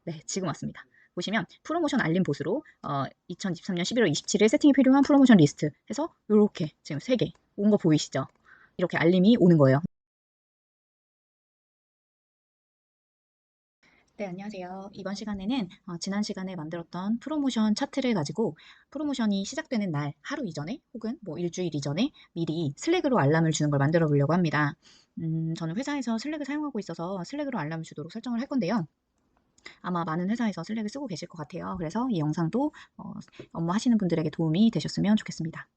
네, 지금 왔습니다. 보시면 프로모션 알림 보스로 2023년 11월 27일 세팅이 필요한 프로모션 리스트 해서 이렇게 지금 3개 온 거 보이시죠? 이렇게 알림이 오는 거예요. 네, 안녕하세요. 이번 시간에는 지난 시간에 만들었던 프로모션 차트를 가지고 프로모션이 시작되는 날 하루 이전에 혹은 뭐 일주일 이전에 미리 슬랙으로 알람을 주는 걸 만들어 보려고 합니다. 저는 회사에서 슬랙을 사용하고 있어서 슬랙으로 알람을 주도록 설정을 할 건데요. 아마 많은 회사에서 슬랙을 쓰고 계실 것 같아요. 그래서 이 영상도 업무 하시는 분들에게 도움이 되셨으면 좋겠습니다.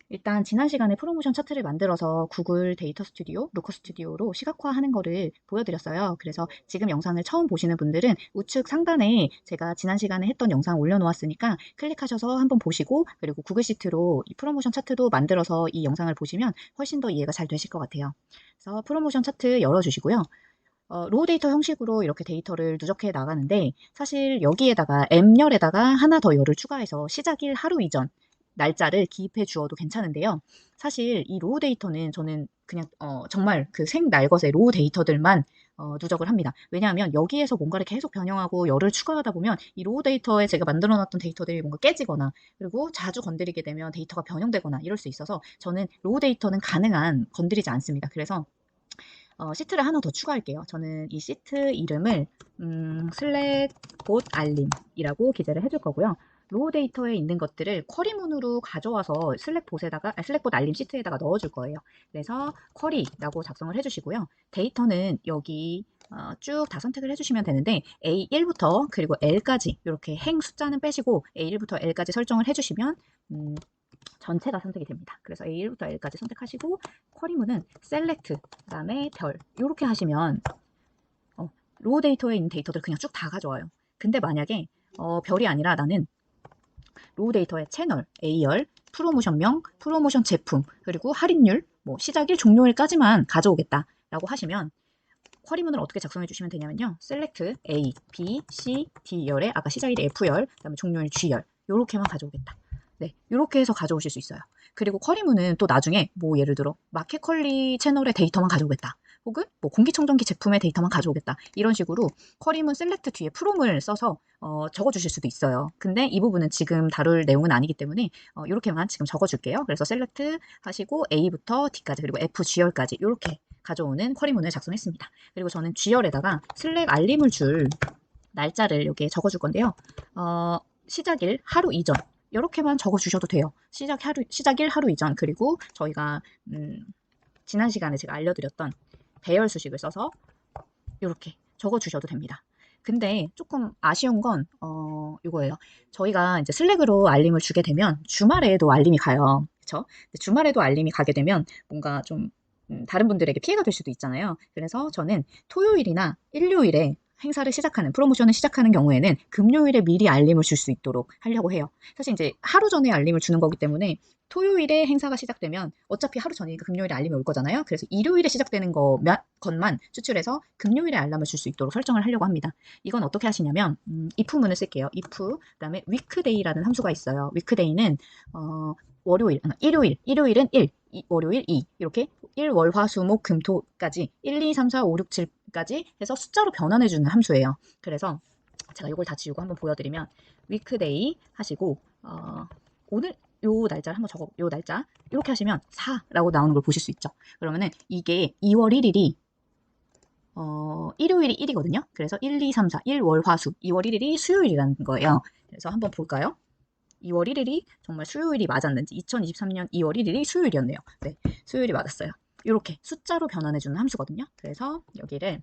일단 지난 시간에 프로모션 차트를 만들어서 구글 데이터 스튜디오, 루커 스튜디오로 시각화하는 거를 보여드렸어요. 그래서 지금 영상을 처음 보시는 분들은 우측 상단에 제가 지난 시간에 했던 영상 올려놓았으니까 클릭하셔서 한번 보시고 그리고 구글 시트로 이 프로모션 차트도 만들어서 이 영상을 보시면 훨씬 더 이해가 잘 되실 것 같아요. 그래서 프로모션 차트 열어주시고요. 로우 데이터 형식으로 이렇게 데이터를 누적해 나가는데 사실 여기에다가 M열에다가 하나 더 열을 추가해서 시작일 하루 이전 날짜를 기입해 주어도 괜찮은데요. 사실 이 로우 데이터는 저는 그냥 정말 그 생날것의 로우 데이터들만 누적을 합니다. 왜냐하면 여기에서 뭔가를 계속 변형하고 열을 추가하다 보면 이 로우 데이터에 제가 만들어 놨던 데이터들이 뭔가 깨지거나 그리고 자주 건드리게 되면 데이터가 변형되거나 이럴 수 있어서 저는 로우 데이터는 가능한 건드리지 않습니다. 그래서 시트를 하나 더 추가할게요. 저는 이 시트 이름을 슬랙 봇 알림이라고 기재를 해줄 거고요. 로우 데이터에 있는 것들을 쿼리문으로 가져와서 슬랙 봇 알림 시트에다가 넣어줄 거예요. 그래서 쿼리라고 작성을 해주시고요. 데이터는 여기 쭉 다 선택을 해주시면 되는데 A1부터 그리고 L까지 이렇게 행 숫자는 빼시고 A1부터 L까지 설정을 해주시면 전체가 선택이 됩니다. 그래서 A1부터 L까지 선택하시고 쿼리문은 셀렉트 그다음에 별 이렇게 하시면 로우 데이터에 있는 데이터들 그냥 쭉 다 가져와요. 근데 만약에 별이 아니라 나는 로우 데이터의 채널, A열, 프로모션명, 프로모션 제품, 그리고 할인율, 뭐 시작일, 종료일까지만 가져오겠다라고 하시면 쿼리문을 어떻게 작성해 주시면 되냐면요. 셀렉트 A, B, C, D열에 아까 시작일이 F열, 그다음에 종료일 G열 요렇게만 가져오겠다. 네, 이렇게 해서 가져오실 수 있어요. 그리고 쿼리문은 또 나중에 뭐 예를 들어 마켓컬리 채널의 데이터만 가져오겠다. 혹은 뭐 공기청정기 제품의 데이터만 가져오겠다. 이런 식으로 쿼리문 셀렉트 뒤에 프롬을 써서 적어주실 수도 있어요. 근데 이 부분은 지금 다룰 내용은 아니기 때문에 이렇게만 지금 적어줄게요. 그래서 셀렉트 하시고 A부터 D까지 그리고 F, G열까지 이렇게 가져오는 쿼리문을 작성했습니다. 그리고 저는 G열에다가 슬랙 알림을 줄 날짜를 여기에 적어줄 건데요. 시작일 하루 이전 이렇게만 적어주셔도 돼요. 시작일 하루 이전 그리고 저희가 지난 시간에 제가 알려드렸던 배열 수식을 써서 이렇게 적어주셔도 됩니다. 근데 조금 아쉬운 건 이거예요. 저희가 이제 슬랙으로 알림을 주게 되면 주말에도 알림이 가요. 그렇죠? 주말에도 알림이 가게 되면 뭔가 좀 다른 분들에게 피해가 될 수도 있잖아요. 그래서 저는 토요일이나 일요일에 행사를 시작하는 프로모션을 시작하는 경우에는 금요일에 미리 알림을 줄 수 있도록 하려고 해요. 사실 이제 하루 전에 알림을 주는 거기 때문에 토요일에 행사가 시작되면 어차피 하루 전이니까 금요일에 알림이 올 거잖아요. 그래서 일요일에 시작되는 것만 추출해서 금요일에 알람을 줄 수 있도록 설정을 하려고 합니다. 이건 어떻게 하시냐면 if문을 쓸게요. if 그다음에 weekday라는 함수가 있어요. weekday는 일요일은 1, 월요일 2 이렇게 1, 월, 화, 수, 목, 금, 토까지 1, 2, 3, 4, 5, 6, 7까지 해서 숫자로 변환해주는 함수예요. 그래서 제가 이걸 다 지우고 한번 보여드리면 weekday 하시고 오늘 요 날짜를 한번 요 날짜 이렇게 하시면 4라고 나오는 걸 보실 수 있죠. 그러면은 이게 2월 1일이 일요일이 1이거든요. 그래서 1, 2, 3, 4, 1, 월, 화, 수 2월 1일이 수요일이라는 거예요. 그래서 한번 볼까요? 2월 1일이 정말 수요일이 맞았는지 2023년 2월 1일이 수요일이었네요. 네, 수요일이 맞았어요. 이렇게 숫자로 변환해주는 함수거든요. 그래서 여기를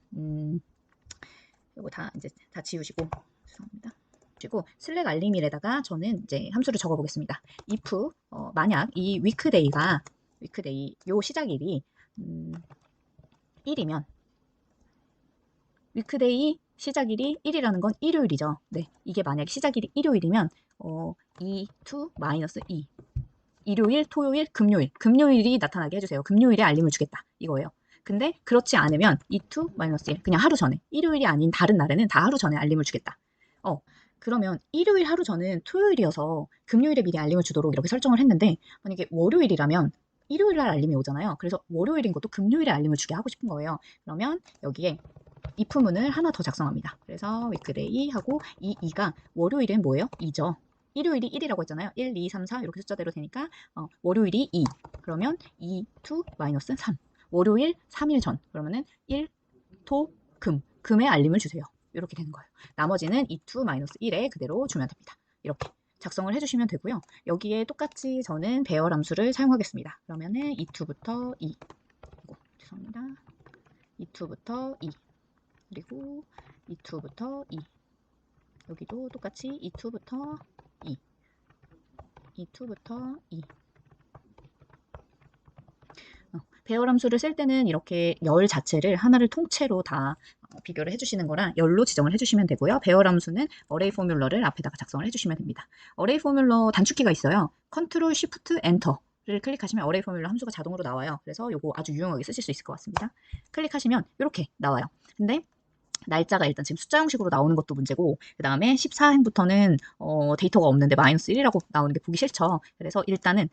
이거 다 이제 다 지우시고 죄송합니다. 그리고 슬랙 알림일에다가 저는 이제 함수를 적어 보겠습니다. if 만약 이 위크데이 요 시작일이 1이면 위크데이 시작일이 1이라는 건 일요일이죠. 네, 이게 만약 시작일이 일요일이면 2 to 마이너스 2 일요일, 토요일, 금요일이 나타나게 해주세요. 금요일에 알림을 주겠다 이거예요. 근데 그렇지 않으면 2 to 마이너스 1 그냥 하루 전에 일요일이 아닌 다른 날에는 다 하루 전에 알림을 주겠다. 그러면 일요일 하루 전은 토요일이어서 금요일에 미리 알림을 주도록 이렇게 설정을 했는데 만약에 월요일이라면 일요일 날 알림이 오잖아요. 그래서 월요일인 것도 금요일에 알림을 주게 하고 싶은 거예요. 그러면 여기에 if문을 하나 더 작성합니다. 그래서 weekday 하고 이 2가 월요일은 뭐예요? 2죠. 일요일이 1이라고 했잖아요. 1, 2, 3, 4 이렇게 숫자대로 되니까 월요일이 2. 그러면 2, 2, 마이너스 3. 월요일 3일 전. 그러면은 1, 토, 금. 금에 알림을 주세요. 이렇게 되는 거예요. 나머지는 2, 2, 마이너스 1에 그대로 주면 됩니다. 이렇게 작성을 해주시면 되고요. 여기에 똑같이 저는 배열 함수를 사용하겠습니다. 그러면은 2, 2부터 2. 죄송합니다. 2, 2부터 2. 그리고 2, 2부터 2. 여기도 똑같이 2, 2부터 2. 2, 2부터 2. 배열 함수를 쓸 때는 이렇게 열 자체를 하나를 통째로 다 비교를 해주시는 거라 열로 지정을 해주시면 되고요. 배열 함수는 어레이 포뮬러를 앞에다가 작성을 해주시면 됩니다. 어레이 포뮬러 단축키가 있어요. 컨트롤 쉬프트 엔터를 클릭하시면 어레이 포뮬러 함수가 자동으로 나와요. 그래서 이거 아주 유용하게 쓰실 수 있을 것 같습니다. 클릭하시면 이렇게 나와요. 근데 날짜가 일단 지금 숫자 형식으로 나오는 것도 문제고, 그 다음에 14행부터는 데이터가 없는데 마이너스 1이라고 나오는 게 보기 싫죠. 그래서 일단은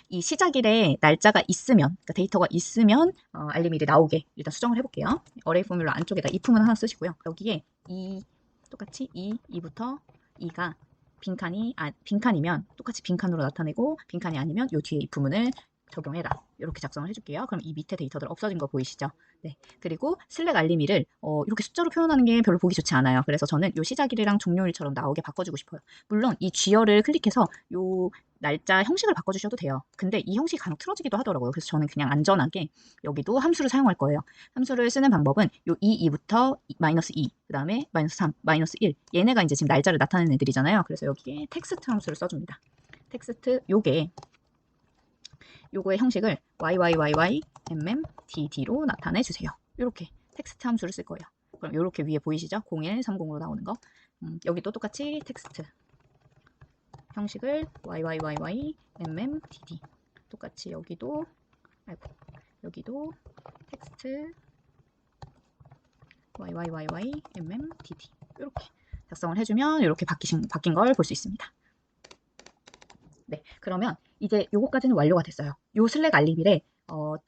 이 시작일에 날짜가 있으면, 그러니까 데이터가 있으면 알림이 나오게 일단 수정을 해볼게요. 어레이 포뮬러 안쪽에다 if문 하나 쓰시고요. 여기에 똑같이 2부터 2가 빈칸이면 똑같이 빈칸으로 나타내고, 빈칸이 아니면 요 뒤에 if문을 적용해라. 이렇게 작성을 해줄게요. 그럼 이 밑에 데이터들 없어진 거 보이시죠? 네. 그리고 슬랙 알림이를 이렇게 숫자로 표현하는 게 별로 보기 좋지 않아요. 그래서 저는 요 시작일이랑 종료일처럼 나오게 바꿔주고 싶어요. 물론 이 쥐어를 클릭해서 요 날짜 형식을 바꿔주셔도 돼요. 근데 이 형식이 간혹 틀어지기도 하더라고요. 그래서 저는 그냥 안전하게 여기도 함수를 사용할 거예요. 함수를 쓰는 방법은 요 2부터 마이너스 2, 그 다음에 마이너스 3, 마이너스 1. 얘네가 이제 지금 날짜를 나타내는 애들이잖아요. 그래서 여기에 텍스트 함수를 써줍니다. 텍스트 요거의 형식을 yyyymmdd로 나타내 주세요. 이렇게 텍스트 함수를 쓸 거예요. 그럼 이렇게 위에 보이시죠? 0130으로 나오는 거. 여기도 똑같이 텍스트 형식을 yyymdd 똑같이 여기도 텍스트 yyymdd 이렇게 작성을 해주면 이렇게 바뀐 걸 볼 수 있습니다. 네, 그러면 이제 요거까지는 완료가 됐어요. 요 슬랙 알림일에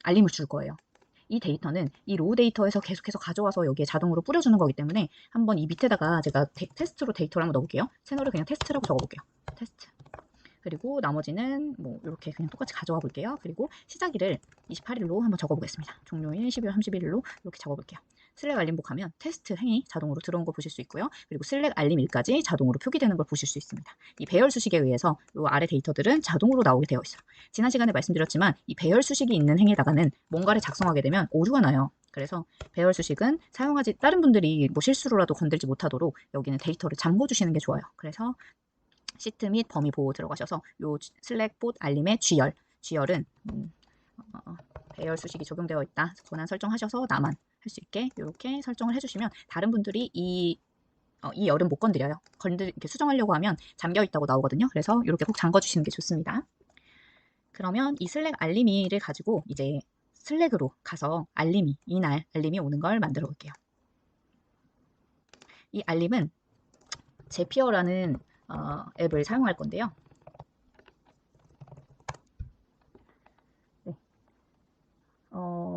알림을 줄 거예요. 이 데이터는 이 로우 데이터에서 계속해서 가져와서 여기에 자동으로 뿌려주는 거기 때문에 한번 이 밑에다가 제가 테스트로 데이터를 한번 넣어볼게요. 채널을 그냥 테스트라고 적어볼게요. 테스트. 그리고 나머지는 뭐 이렇게 그냥 똑같이 가져와 볼게요. 그리고 시작일을 28일로 한번 적어보겠습니다. 종료일 12월 31일로 이렇게 적어볼게요. 슬랙 알림복 가면 테스트 행이 자동으로 들어온 거 보실 수 있고요. 그리고 슬랙 알림일까지 자동으로 표기되는 걸 보실 수 있습니다. 이 배열 수식에 의해서 이 아래 데이터들은 자동으로 나오게 되어 있어요. 지난 시간에 말씀드렸지만 이 배열 수식이 있는 행에다가는 뭔가를 작성하게 되면 오류가 나요. 그래서 배열 수식은 다른 분들이 뭐 실수로라도 건들지 못하도록 여기는 데이터를 잠궈 주시는 게 좋아요. 그래서 시트 및 범위 보호 들어가셔서 요 슬랙 봇 알림의 GR은 배열 수식이 적용되어 있다. 권한 설정하셔서 나만 할 수 있게 이렇게 설정을 해주시면 다른 분들이 이 열은 못 건드려요. 이렇게 수정하려고 하면 잠겨 있다고 나오거든요. 그래서 이렇게 꼭 잠궈 주시는 게 좋습니다. 그러면 이 슬랙 알림이를 가지고 이제 슬랙으로 가서 이날 알림이 오는 걸 만들어 볼게요. 이 알림은 제피어라는 앱을 사용할 건데요. 네.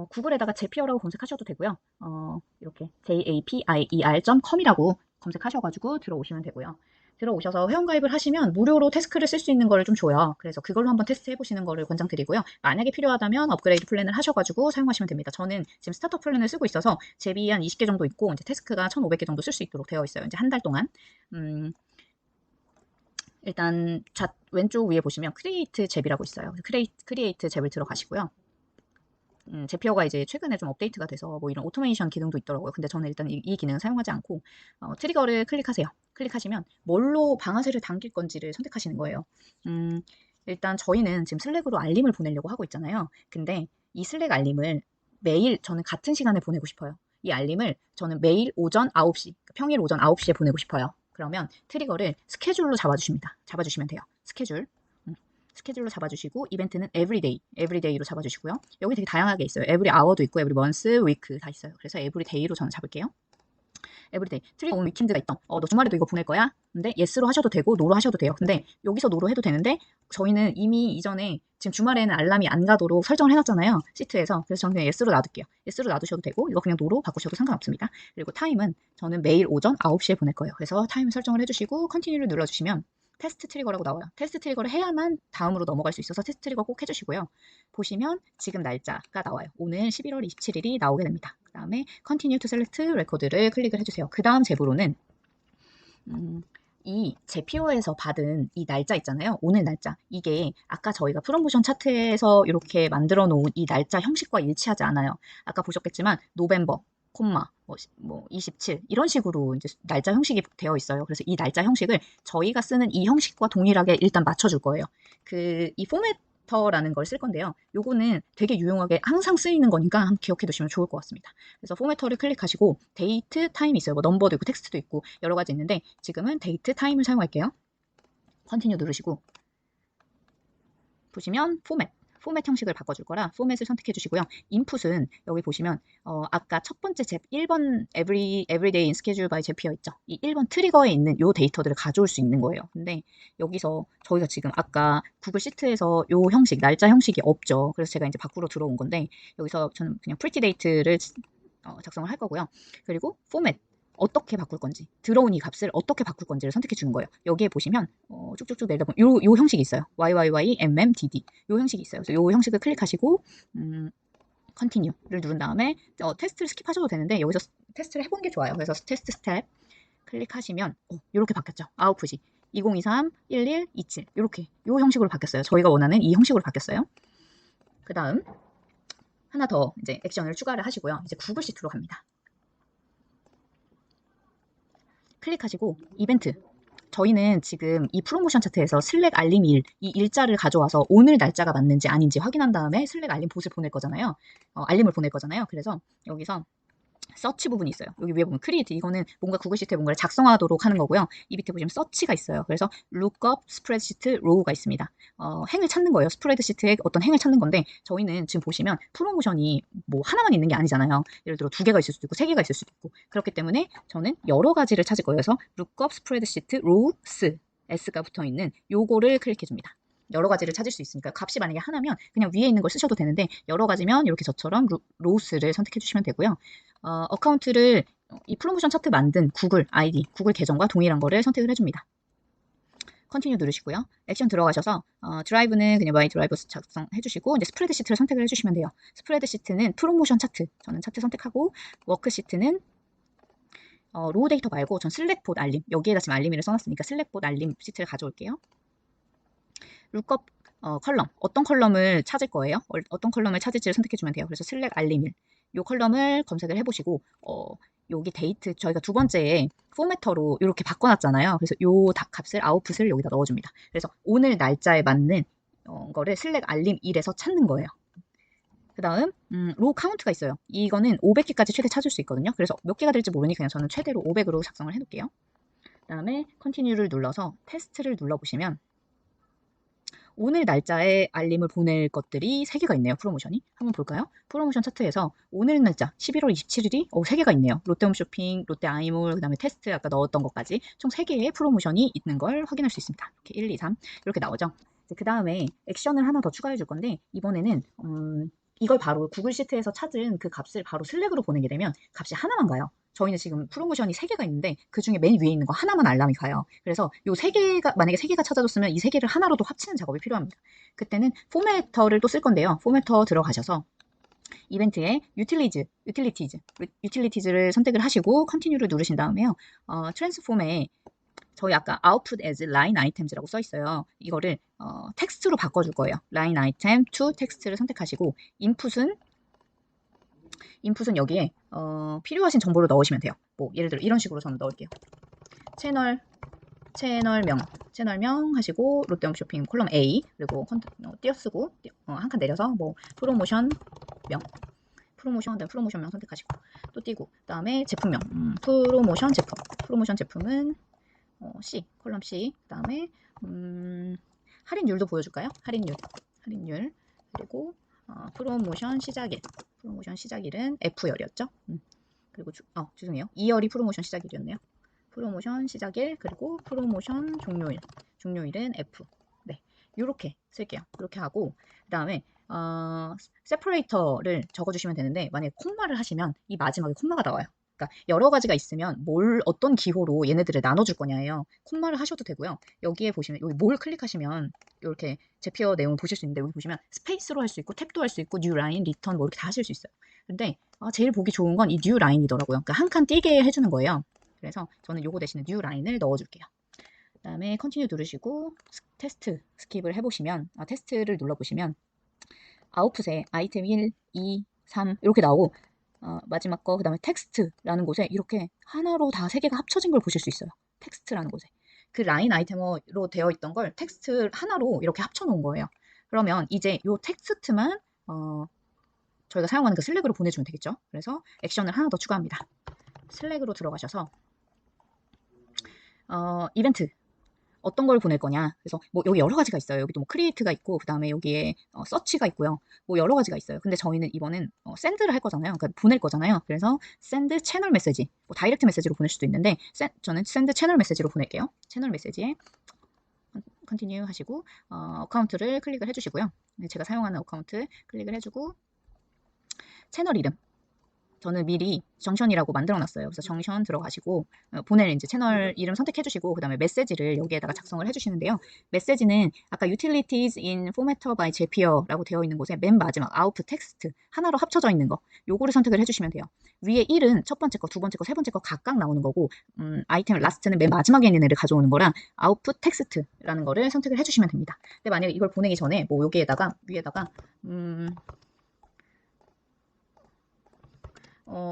구글에다가 제피어라고 검색하셔도 되고요. 이렇게 japier.com이라고 검색하셔가지고 들어오시면 되고요. 들어오셔서 회원가입을 하시면 무료로 태스크를 쓸 수 있는 거를 좀 줘요. 그래서 그걸로 한번 테스트 해보시는 거를 권장드리고요. 만약에 필요하다면 업그레이드 플랜을 하셔가지고 사용하시면 됩니다. 저는 지금 스타터 플랜을 쓰고 있어서 제비 한 20개 정도 있고 이제 태스크가 1,500개 정도 쓸 수 있도록 되어 있어요. 이제 한 달 동안. 일단 왼쪽 위에 보시면 크리에이트 잽이라고 있어요. 크리에이트 잽을 들어가시고요. 제피어가 이제 최근에 좀 업데이트가 돼서 뭐 이런 오토메이션 기능도 있더라고요. 근데 저는 일단 이 기능은 사용하지 않고 트리거를 클릭하세요. 클릭하시면 뭘로 방아쇠를 당길 건지를 선택하시는 거예요. 일단 저희는 지금 슬랙으로 알림을 보내려고 하고 있잖아요. 근데 이 슬랙 알림을 매일 저는 같은 시간에 보내고 싶어요. 이 알림을 저는 매일 오전 9시, 평일 오전 9시에 보내고 싶어요. 그러면 트리거를 스케줄로 잡아주시면 돼요. 스케줄로 잡아주시고 이벤트는 everyday로 잡아주시고요. 여기 되게 다양하게 있어요. every hour도 있고 every month, week 다 있어요. 그래서 everyday로 저는 잡을게요. 에브리데이. 트리거 온 위켄드가 있던. 너 주말에도 이거 보낼 거야? 근데 예스로 하셔도 되고 노로 하셔도 돼요. 근데 여기서 노로 해도 되는데 저희는 이미 이전에 지금 주말에는 알람이 안 가도록 설정을 해놨잖아요. 시트에서. 그래서 저는 그냥 예스로 놔둘게요. 예스로 놔두셔도 되고 이거 그냥 노로 바꾸셔도 상관없습니다. 그리고 타임은 저는 매일 오전 9시에 보낼 거예요. 그래서 타임 설정을 해주시고 컨티뉴를 눌러주시면 테스트 트리거라고 나와요. 테스트 트리거를 해야만 다음으로 넘어갈 수 있어서 테스트 트리거 꼭 해주시고요. 보시면 지금 날짜가 나와요. 오늘 11월 27일이 나오게 됩니다. 그 다음에 Continue to Select Record를 클릭을 해주세요. 그 다음 제보로는 이 제피오에서 받은 이 날짜 있잖아요. 오늘 날짜. 이게 아까 저희가 프로모션 차트에서 이렇게 만들어 놓은 이 날짜 형식과 일치하지 않아요. 아까 보셨겠지만 노벰버, 콤마, 27 이런 식으로 이제 날짜 형식이 되어 있어요. 그래서 이 날짜 형식을 저희가 쓰는 이 형식과 동일하게 일단 맞춰줄 거예요. 이 포매터라는 걸 쓸 건데요. 요거는 되게 유용하게 항상 쓰이는 거니까 한번 기억해 두시면 좋을 것 같습니다. 그래서 포매터를 클릭하시고 데이트, 타임이 있어요. 뭐 넘버도 있고 텍스트도 있고 여러 가지 있는데 지금은 데이트, 타임을 사용할게요. 컨티뉴 누르시고 보시면 포맷 형식을 바꿔줄 거라 포맷을 선택해 주시고요. 인풋은 여기 보시면 아까 첫 번째 1번 everyday in schedule by 제피어 있죠. 이 1번 트리거에 있는 요 데이터들을 가져올 수 있는 거예요. 근데 여기서 저희가 지금 아까 구글 시트에서 요 형식, 날짜 형식이 없죠. 그래서 제가 이제 밖으로 들어온 건데 여기서 저는 그냥 pretty date를 작성을 할 거고요. 그리고 포맷 어떻게 바꿀 건지, 들어온 이 값을 어떻게 바꿀 건지를 선택해 주는 거예요. 여기에 보시면 쭉쭉쭉 내려보면 요 형식이 있어요. YYYMMDD 요 형식이 있어요. 그래서 요 형식을 클릭하시고 Continue를 누른 다음에 테스트를 스킵하셔도 되는데 여기서 테스트를 해보는 게 좋아요. 그래서 테스트 스텝 클릭하시면 이렇게 바뀌었죠. 아웃풋이 2023, 11, 27 이렇게 요 형식으로 바뀌었어요. 저희가 원하는 이 형식으로 바뀌었어요. 그 다음 하나 더 이제 액션을 추가를 하시고요. 이제 구글 시트로 갑니다. 클릭하시고 이벤트. 저희는 지금 이 프로모션 차트에서 슬랙 알림 이 일자를 가져와서 오늘 날짜가 맞는지 아닌지 확인한 다음에 슬랙 알림 봇을 보낼 거잖아요. 알림을 보낼 거잖아요. 그래서 여기서 서치 부분이 있어요. 여기 위에 보면 크리에이트 이거는 뭔가 구글 시트에 뭔가를 작성하도록 하는 거고요. 이 밑에 보시면 서치가 있어요. 그래서 lookup 스프레드시트 로우가 있습니다. 행을 찾는 거예요. 스프레드시트에 어떤 행을 찾는 건데 저희는 지금 보시면 프로모션이 뭐 하나만 있는 게 아니잖아요. 예를 들어 2개가 있을 수도 있고 3개가 있을 수도 있고 그렇기 때문에 저는 여러 가지를 찾을 거예요. 그래서 lookup 스프레드시트 로우스 S가 붙어 있는 요거를 클릭해 줍니다. 여러 가지를 찾을 수 있으니까 값이 만약에 하나면 그냥 위에 있는 걸 쓰셔도 되는데 여러 가지면 이렇게 저처럼 로우스를 선택해 주시면 되고요. 어카운트를 이 프로모션 차트 만든 구글 아이디, 구글 계정과 동일한 거를 선택을 해줍니다. 컨티뉴 누르시고요. 액션 들어가셔서 드라이브는 그냥 마이 드라이브 작성해 주시고 이제 스프레드 시트를 선택을 해주시면 돼요. 스프레드 시트는 프로모션 차트, 저는 차트 선택하고 워크 시트는 로우 데이터 말고 전 슬랙봇 알림, 여기에다 지금 알림이를 써놨으니까 슬랙봇 알림 시트를 가져올게요. 룩업 컬럼, 어떤 컬럼을 찾을 거예요? 어떤 컬럼을 찾을지를 선택해주면 돼요. 그래서 슬랙 알림일, 요 컬럼을 검색을 해보시고 여기 데이트 저희가 두 번째에 포매터로 이렇게 바꿔놨잖아요. 그래서 요 값을 아웃풋을 여기다 넣어줍니다. 그래서 오늘 날짜에 맞는 거를 슬랙 알림 1에서 찾는 거예요. 그 다음 로우 카운트가 있어요. 이거는 500개까지 최대 찾을 수 있거든요. 그래서 몇 개가 될지 모르니 그냥 저는 최대로 500으로 작성을 해놓을게요. 그 다음에 컨티뉴를 눌러서 테스트를 눌러보시면 오늘 날짜에 알림을 보낼 것들이 3개가 있네요. 프로모션이. 한번 볼까요? 프로모션 차트에서 오늘 날짜 11월 27일이 3개가 있네요. 롯데홈쇼핑, 롯데아이몰, 그 다음에 테스트 아까 넣었던 것까지 총 3개의 프로모션이 있는 걸 확인할 수 있습니다. 이렇게 1, 2, 3 이렇게 나오죠. 그 다음에 액션을 하나 더 추가해 줄 건데 이번에는 이걸 바로 구글 시트에서 찾은 그 값을 바로 슬랙으로 보내게 되면 값이 하나만 가요. 저희는 지금 프로모션이 3개가 있는데 그 중에 맨 위에 있는 거 하나만 알람이 가요. 그래서 요 3개가 만약에 3개가 찾아줬으면 이 3개를 하나로도 합치는 작업이 필요합니다. 그때는 포매터를 또 쓸 건데요. 포매터 들어가셔서 이벤트에 유틸리티즈를 선택을 하시고 컨티뉴를 누르신 다음에요. 트랜스폼에 저희 아까 output as line items라고 써 있어요. 이거를 텍스트로 바꿔줄 거예요. line item to 텍스트를 선택하시고 인풋은 여기에 필요하신 정보를 넣으시면 돼요. 뭐 예를 들어 이런 식으로 저는 넣을게요. 채널명 하시고 롯데홈쇼핑 콜럼 A 그리고 띄어쓰고 한 칸 내려서 뭐 프로모션명 선택하시고 또 띄고 그다음에 제품명 프로모션 제품은 C 콜럼 C 그다음에 할인율도 보여줄까요? 할인율 그리고 프로모션 시작일은 F열이었죠. 그리고 죄송해요. 2월이 프로모션 시작일이었네요. 프로모션 시작일, 그리고 프로모션 종료일. 종료일은 F. 네. 요렇게 쓸게요. 이렇게 하고, 그 다음에, 세퍼레이터를 적어주시면 되는데, 만약에 콤마를 하시면 이 마지막에 콤마가 나와요. 그러니까 여러 가지가 있으면 어떤 기호로 얘네들을 나눠줄 거냐예요. 콤마를 하셔도 되고요. 여기에 보시면, 여기 뭘 클릭하시면, 이렇게 제피어 내용 보실 수 있는데, 여기 보시면 스페이스로 할 수 있고, 탭도 할 수 있고, 뉴 라인, 리턴 뭐 이렇게 다 하실 수 있어요. 근데 제일 보기 좋은 건 이 뉴 라인이더라고요. 그러니까 한 칸 띄게 해주는 거예요. 그래서 저는 요거 대신에 뉴 라인을 넣어줄게요. 그 다음에 컨티뉴 누르시고 테스트 스킵을 해보시면 테스트를 눌러보시면 아웃풋에 아이템 1, 2, 3 이렇게 나오고 마지막 거 그 다음에 텍스트라는 곳에 이렇게 하나로 다 세 개가 합쳐진 걸 보실 수 있어요. 텍스트라는 곳에 그 라인 아이템으로 되어 있던 걸 텍스트 하나로 이렇게 합쳐 놓은 거예요. 그러면 이제 요 텍스트만 저희가 사용하는 그 슬랙으로 보내주면 되겠죠. 그래서 액션을 하나 더 추가합니다. 슬랙으로 들어가셔서 이벤트 어떤 걸 보낼 거냐. 그래서 뭐 여기 여러 가지가 있어요. 여기도 뭐 크리에이트가 있고 그 다음에 여기에 서치가 있고요. 뭐 여러 가지가 있어요. 근데 저희는 이번엔 샌드를 할 거잖아요. 그러니까 보낼 거잖아요. 그래서 샌드 채널 메시지, 뭐 다이렉트 메시지로 보낼 수도 있는데 저는 샌드 채널 메시지로 보낼게요. 채널 메시지에 컨티뉴 하시고 어카운트를 클릭을 해주시고요. 제가 사용하는 어카운트 클릭을 해주고 채널 이름 저는 미리 정션이라고 만들어 놨어요. 그래서 정션 들어가시고 보낼 이제 채널 이름 선택해 주시고 그다음에 메시지를 여기에다가 작성을 해 주시는데요. 메시지는 아까 utilities in formatter by Zapier라고 되어 있는 곳에 맨 마지막 output 텍스트 하나로 합쳐져 있는 거 요거를 선택을 해 주시면 돼요. 위에 1은 첫 번째 거, 두 번째 거, 세 번째 거 각각 나오는 거고 아이템 라스트는 맨 마지막에 있는 애를 가져오는 거라 output 텍스트라는 거를 선택을 해 주시면 됩니다. 근데 만약에 이걸 보내기 전에 뭐 여기에다가 위에다가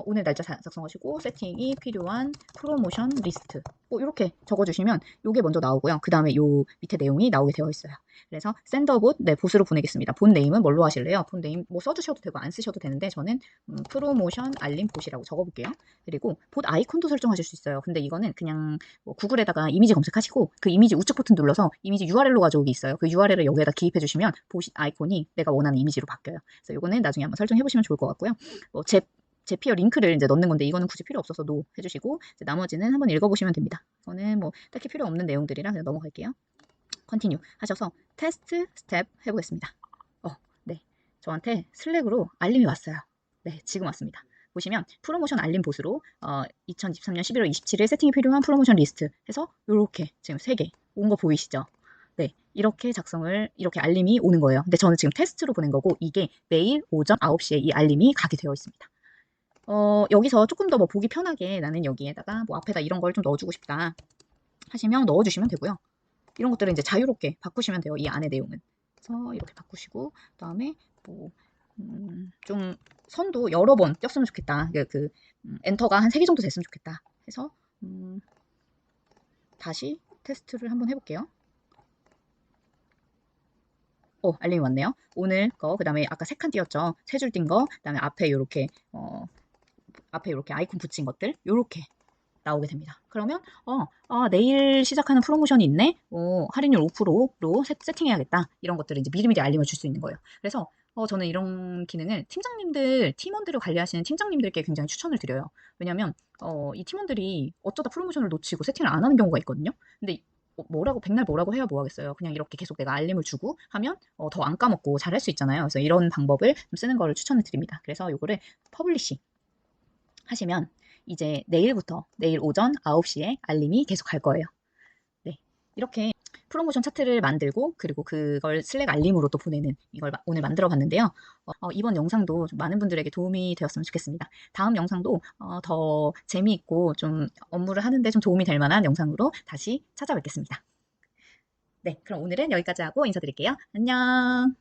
오늘 날짜 작성하시고 세팅이 필요한 프로모션 리스트 뭐 이렇게 적어주시면 이게 먼저 나오고요. 그 다음에 요 밑에 내용이 나오게 되어 있어요. 그래서 샌더봇 봇으로 보내겠습니다. 본 네임은 뭘로 하실래요? 본 네임 뭐 써주셔도 되고 안 쓰셔도 되는데 저는 프로모션 알림 봇이라고 적어볼게요. 그리고 봇 아이콘도 설정하실 수 있어요. 근데 이거는 그냥 뭐 구글에다가 이미지 검색하시고 그 이미지 우측 버튼 눌러서 이미지 URL로 가져오기 있어요. 그 URL을 여기에다 기입해 주시면 봇 아이콘이 내가 원하는 이미지로 바뀌어요. 그래서 이거는 나중에 한번 설정해 보시면 좋을 것 같고요. 제피어 링크를 이제 넣는 건데 이거는 굳이 필요 없어서 노 해주시고 나머지는 한번 읽어보시면 됩니다. 저는 뭐 딱히 필요 없는 내용들이라 그냥 넘어갈게요. 컨티뉴 하셔서 테스트 스텝 해보겠습니다. 네, 저한테 슬랙으로 알림이 왔어요. 네, 지금 왔습니다. 보시면 프로모션 알림 봇으로 2023년 11월 27일 세팅이 필요한 프로모션 리스트 해서 이렇게 지금 3개 온 거 보이시죠? 네, 이렇게 이렇게 알림이 오는 거예요. 근데 저는 지금 테스트로 보낸 거고 이게 매일 오전 9시에 이 알림이 가게 되어 있습니다. 여기서 조금 더 뭐 보기 편하게 나는 여기에다가 뭐 앞에다 이런 걸 좀 넣어주고 싶다 하시면 넣어주시면 되고요. 이런 것들은 이제 자유롭게 바꾸시면 돼요. 이 안에 내용은. 그래서 이렇게 바꾸시고 그다음에 뭐 좀 선도 여러 번 띄었으면 좋겠다. 엔터가 한 3개 정도 됐으면 좋겠다. 해서 다시 테스트를 한번 해볼게요. 알림이 왔네요. 오늘 거, 그 다음에 아까 3칸 띄었죠. 3줄 띈 거, 그 다음에 앞에 이렇게 아이콘 붙인 것들 요렇게 나오게 됩니다. 그러면 내일 시작하는 프로모션이 있네. 할인율 5%로 세팅해야겠다. 이런 것들을 이제 미리미리 알림을 줄 수 있는 거예요. 그래서 저는 이런 기능을 팀원들을 관리하시는 팀장님들께 굉장히 추천을 드려요. 왜냐면 이 팀원들이 어쩌다 프로모션을 놓치고 세팅을 안 하는 경우가 있거든요. 근데 백날 뭐라고 해야 뭐 하겠어요. 그냥 이렇게 계속 내가 알림을 주고 하면 더 안 까먹고 잘 할 수 있잖아요. 그래서 이런 방법을 좀 쓰는 거를 추천을 드립니다. 그래서 요거를 퍼블리시 하시면 이제 내일부터 내일 오전 9시에 알림이 계속 갈 거예요. 네, 이렇게 프로모션 차트를 만들고 그리고 그걸 슬랙 알림으로 또 보내는 이걸 오늘 만들어 봤는데요. 이번 영상도 좀 많은 분들에게 도움이 되었으면 좋겠습니다. 다음 영상도 더 재미있고 좀 업무를 하는데 좀 도움이 될 만한 영상으로 다시 찾아뵙겠습니다. 네, 그럼 오늘은 여기까지 하고 인사드릴게요. 안녕.